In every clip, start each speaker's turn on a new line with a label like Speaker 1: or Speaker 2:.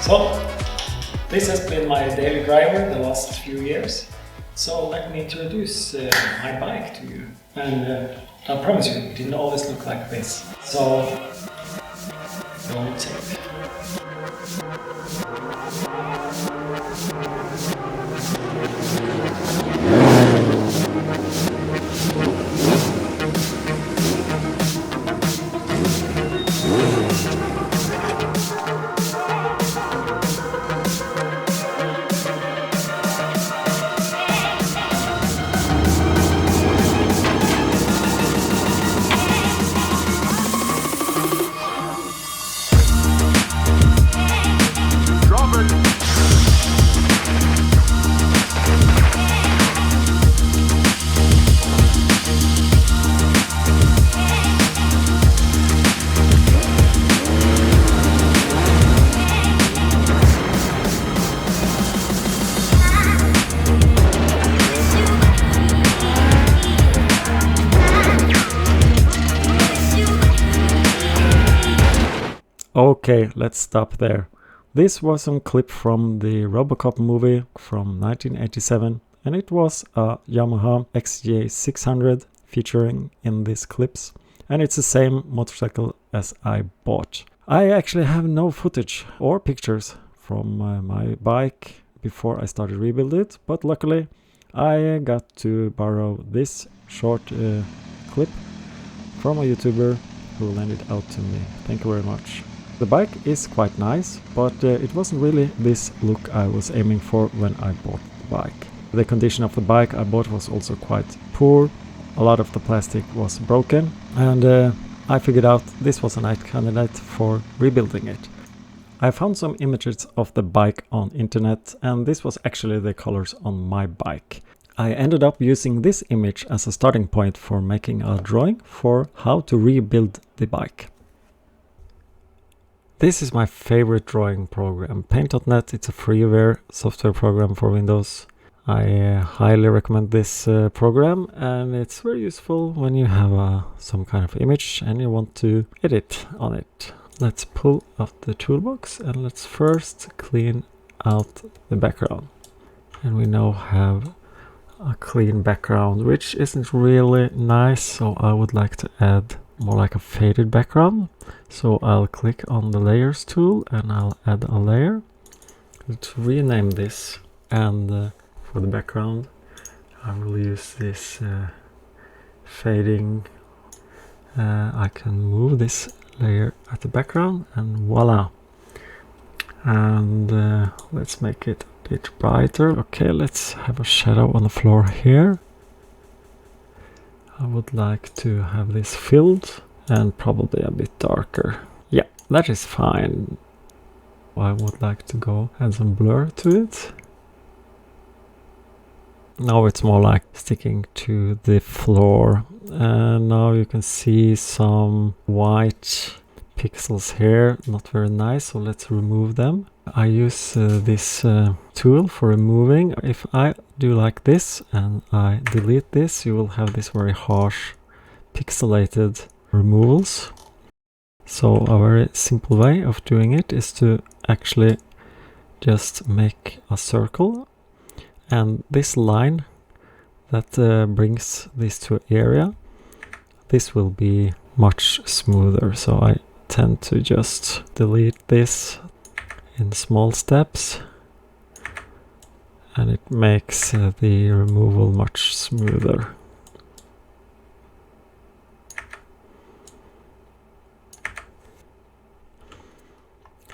Speaker 1: So, this has been my daily driver the last few years. So let me introduce my bike to you. And I promise you, it didn't always look like this. So, don't take.
Speaker 2: Okay, let's stop there. This was some clip from the Robocop movie from 1987, and it was a Yamaha XJ600 featuring in these clips, and it's the same motorcycle as I bought. I actually have no footage or pictures from my bike before I started rebuild it, but luckily I got to borrow this short clip from a YouTuber who lent it out to me. Thank you very much. The bike is quite nice, but it wasn't really this look I was aiming for when I bought the bike. The condition of the bike I bought was also quite poor. A lot of the plastic was broken, and I figured out this was a nice candidate for rebuilding it. I found some images of the bike on internet, and this was actually the colors on my bike. I ended up using this image as a starting point for making a drawing for how to rebuild the bike. This is my favorite drawing program, Paint.net. It's a freeware software program for Windows. I highly recommend this program, and it's very useful when you have some kind of image and you want to edit on it. Let's pull out the toolbox and let's first clean out the background. And we now have a clean background, which isn't really nice, so I would like to add more like a faded background. So I'll click on the layers tool and I'll add a layer. Let's rename this, and for the background I will use this fading. I can move this layer at the background and voila. And let's make it a bit brighter. Okay, let's have a shadow on the floor here. I would like to have this filled and probably a bit darker. Yeah, that is fine. I would like to go add some blur to it. Now it's more like sticking to the floor. And now you can see some white pixels here, not very nice, so let's remove them. I use this tool for removing. If I do like this and I delete this, you will have this very harsh pixelated removals. So a very simple way of doing it is to actually just make a circle, and this line that brings this to area, this will be much smoother. So I tend to just delete this in small steps, and it makes the removal much smoother.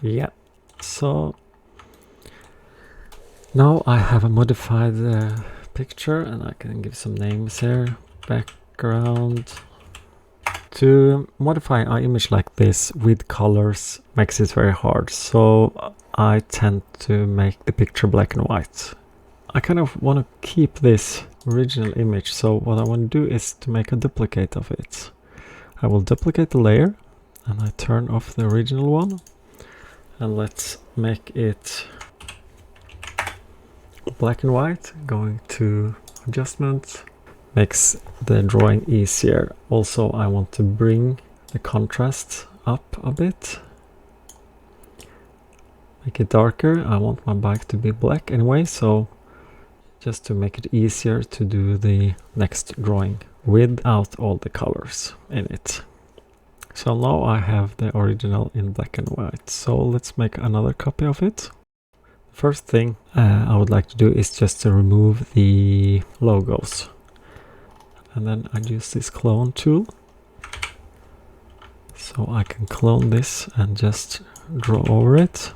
Speaker 2: Yeah, so now I have a modified picture, and I can give some names here. Background. To modify an image like this with colors makes it very hard, so I tend to make the picture black and white. I kind of want to keep this original image, so what I want to do is to make a duplicate of it. I will duplicate the layer and I turn off the original one, and let's make it black and white. Going to adjustment, makes the drawing easier. Also, I want to bring the contrast up a bit. make it darker. I want my bike to be black anyway, so just to make it easier to do the next drawing without all the colors in it. So now I have the original in black and white, so let's make another copy of it. First thing I would like to do is just to remove the logos, and then I use this clone tool, so I can clone this and just draw over it.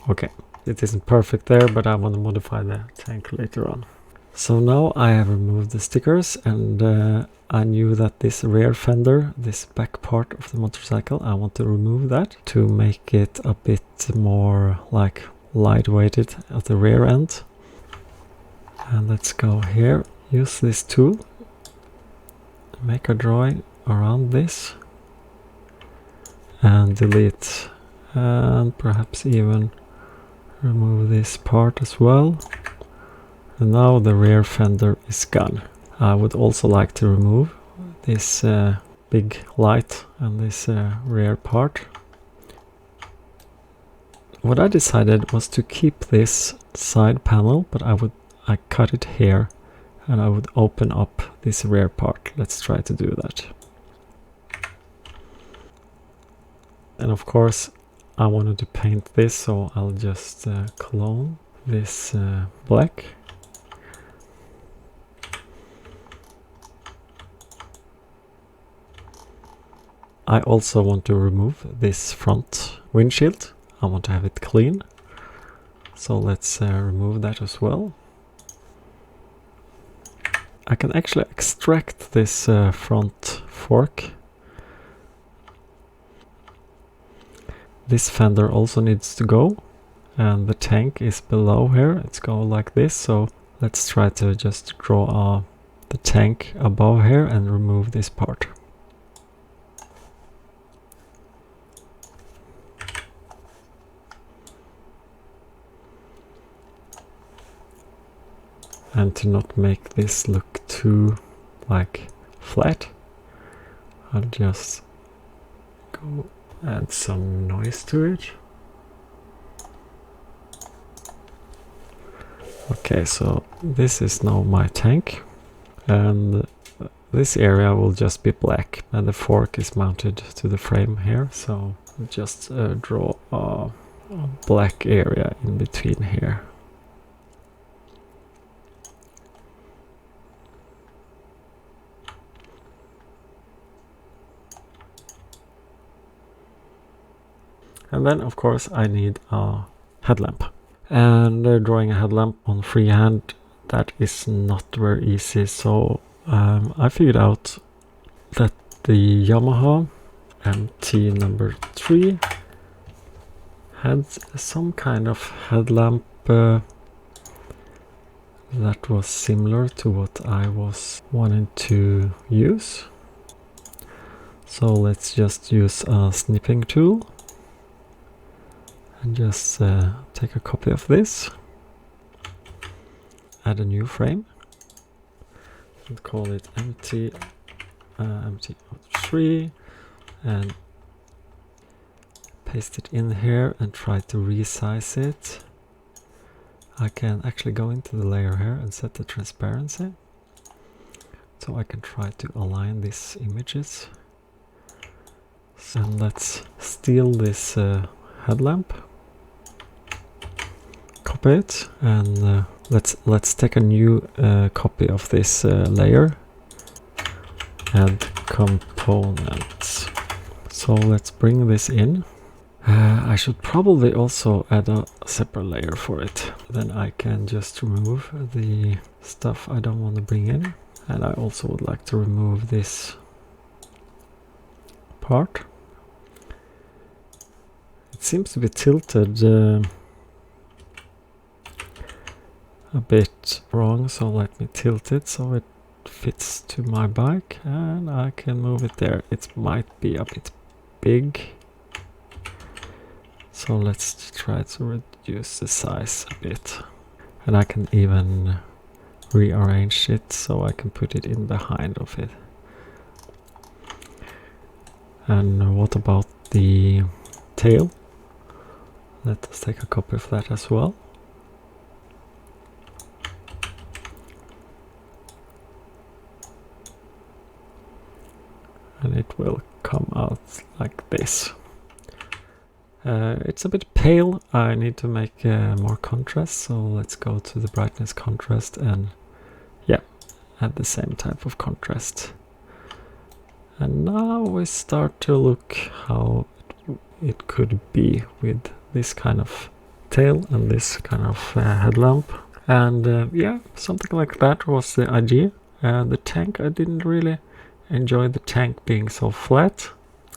Speaker 2: Okay, it isn't perfect there, but I want to modify the tank later on. So now I have removed the stickers, and I knew that this rear fender, this back part of the motorcycle, I want to remove that to make it a bit more like lightweighted at the rear end. And let's go here, use this tool, make a drawing around this, and delete, and perhaps even remove this part as well. And now the rear fender is gone. I would also like to remove this big light and this rear part. What I decided was to keep this side panel, but I cut it here and I would open up this rear part. Let's try to do that. And of course I wanted to paint this, so I'll just clone this black. I also want to remove this front windshield. I want to have it clean. So let's remove that as well. I can actually extract this front fork. This fender also needs to go, and the tank is below here. It's going like this, so let's try to just draw the tank above here and remove this part. And to not make this look too like flat, I'll just go add some noise to it. Okay, so this is now my tank, and this area will just be black, and the fork is mounted to the frame here, so I'll just draw a black area in between here. And then of course I need a headlamp. And drawing a headlamp on freehand, that is not very easy, so I figured out that the Yamaha MT number 3 had some kind of headlamp that was similar to what I was wanting to use. So let's just use a snipping tool and just take a copy of this, add a new frame and call it MT3 and paste it in here and try to resize it. I can actually go into the layer here and set the transparency, so I can try to align these images. And let's steal this headlamp, copy it, and let's take a new copy of this layer, add components. So let's bring this in. I should probably also add a separate layer for it. Then I can just remove the stuff I don't want to bring in. And I also would like to remove this part. It seems to be tilted a bit wrong, so let me tilt it so it fits to my bike, and I can move it there. It might be a bit big, so let's try to reduce the size a bit. And I can even rearrange it so I can put it in behind of it. And what about the tail? Let us take a copy of that as well. And it will come out like this. It's a bit pale. I need to make more contrast, so let's go to the brightness contrast and yeah, add the same type of contrast. And now we start to look how it could be with this kind of tail and this kind of headlamp. And yeah, something like that was the idea. The tank, I didn't really enjoy the tank being so flat.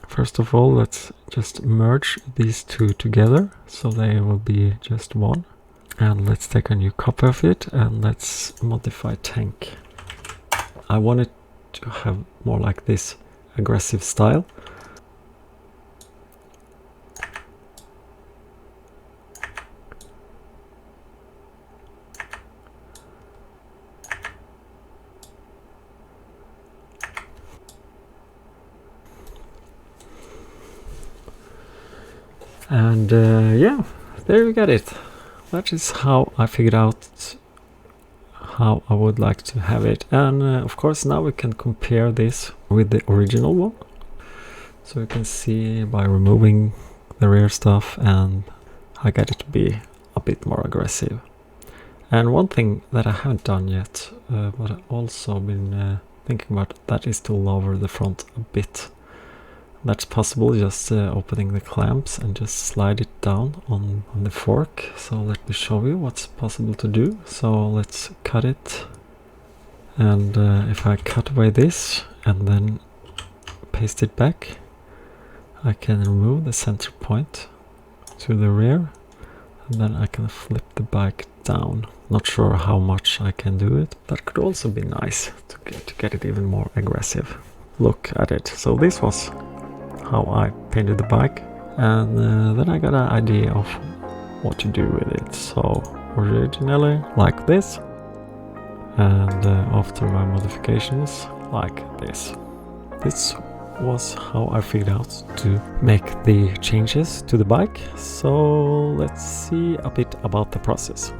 Speaker 2: First of all, let's just merge these two together so they will be just one. And let's take a new copy of it and let's modify tank. I want it to have more like this aggressive style. And yeah, there you get it. That is how I figured out how I would like to have it. And of course now we can compare this with the original one. So you can see by removing the rear stuff, and I get it to be a bit more aggressive. And one thing that I haven't done yet, but I've also been thinking about, that is to lower the front a bit. That's possible just opening the clamps and just slide it down on the fork. So let me show you what's possible to do. So let's cut it, and if I cut away this and then paste it back, I can remove the center point to the rear, and then I can flip the bike down. Not sure how much I can do it. That could also be nice to get it even more aggressive. Look at it. So this was how I painted the bike, and then I got an idea of what to do with it. So originally like this, and after my modifications like this. This was how I figured out to make the changes to the bike. So let's see a bit about the process.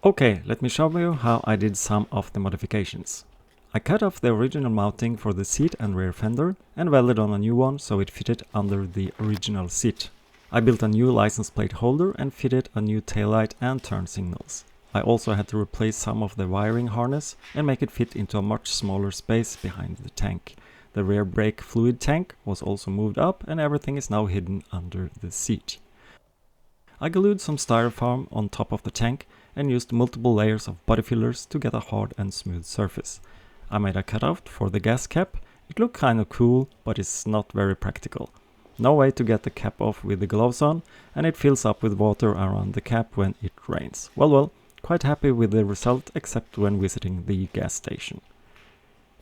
Speaker 2: Okay, let me show you how I did some of the modifications. I cut off the original mounting for the seat and rear fender and welded on a new one so it fitted under the original seat. I built a new license plate holder and fitted a new taillight and turn signals. I also had to replace some of the wiring harness and make it fit into a much smaller space behind the tank. The rear brake fluid tank was also moved up and everything is now hidden under the seat. I glued some styrofoam on top of the tank and used multiple layers of body fillers to get a hard and smooth surface. I made a cutout for the gas cap. It looked kinda cool, but it's not very practical. No way to get the cap off with the gloves on, and it fills up with water around the cap when it rains. Well, quite happy with the result, except when visiting the gas station.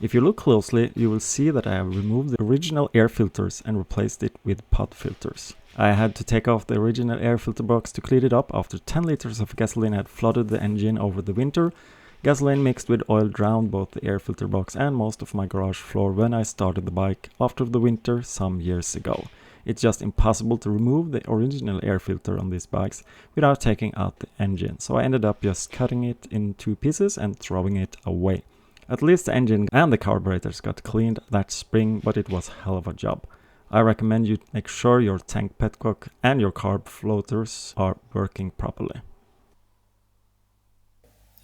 Speaker 2: If you look closely, you will see that I have removed the original air filters and replaced it with pod filters. I had to take off the original air filter box to clean it up after 10 liters of gasoline had flooded the engine over the winter. Gasoline mixed with oil drowned both the air filter box and most of my garage floor when I started the bike after the winter some years ago. It's just impossible to remove the original air filter on these bikes without taking out the engine, so I ended up just cutting it in 2 pieces and throwing it away. At least the engine and the carburetors got cleaned that spring, but it was hell of a job. I recommend you make sure your tank petcock and your carb floaters are working properly.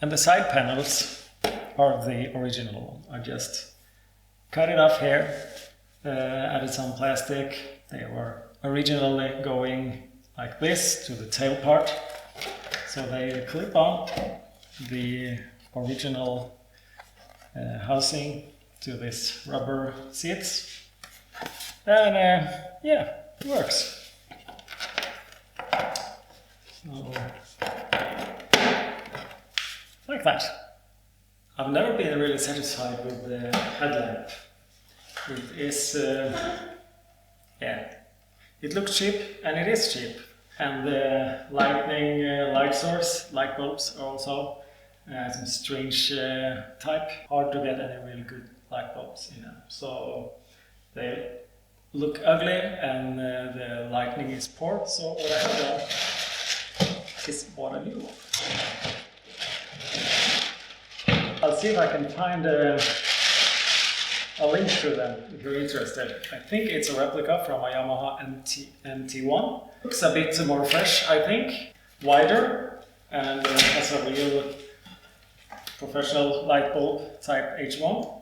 Speaker 1: And the side panels are the original. I just cut it off here, added some plastic. They were originally going like this to the tail part. So they clip on the original housing to this rubber seats. And yeah, it works. So, like that. I've never been really satisfied with the headlamp. It is, yeah, it looks cheap, and it is cheap. And the lightning light source, light bulbs also, some strange type. Hard to get any really good light bulbs in them. So they look ugly, and the lighting is poor. So what I have done is bought a new one. I'll see if I can find a link to them if you're interested. I think it's a replica from a Yamaha MT1. Looks a bit more fresh, I think. Wider, and has a real professional light bulb type H1.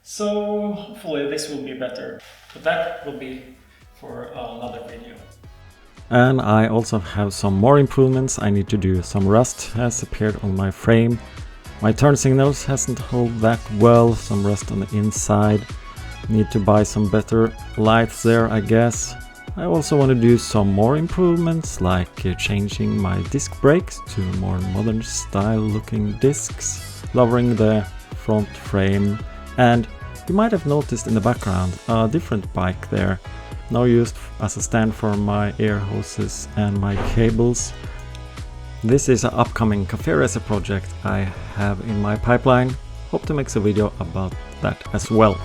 Speaker 1: So hopefully this will be better. But that will be for another video.
Speaker 2: And I also have some more improvements I need to do. Some rust has appeared on my frame. My turn signals hasn't held that well, some rust on the inside. Need to buy some better lights there, I guess. I also want to do some more improvements, like changing my disc brakes to more modern style looking discs, lowering the front frame, and you might have noticed in the background a different bike there, now used as a stand for my air hoses and my cables. This is an upcoming cafe racer project I have in my pipeline. Hope to make a video about that as well.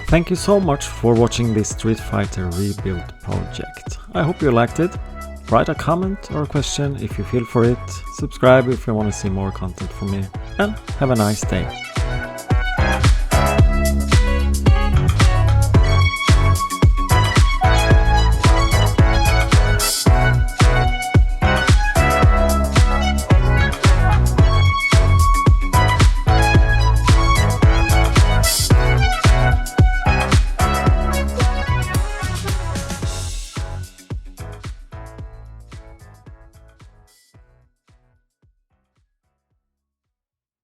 Speaker 2: Thank you so much for watching this Streetfighter rebuild project. I hope you liked it. Write a comment or a question if you feel for it. Subscribe if you want to see more content from me. And have a nice day.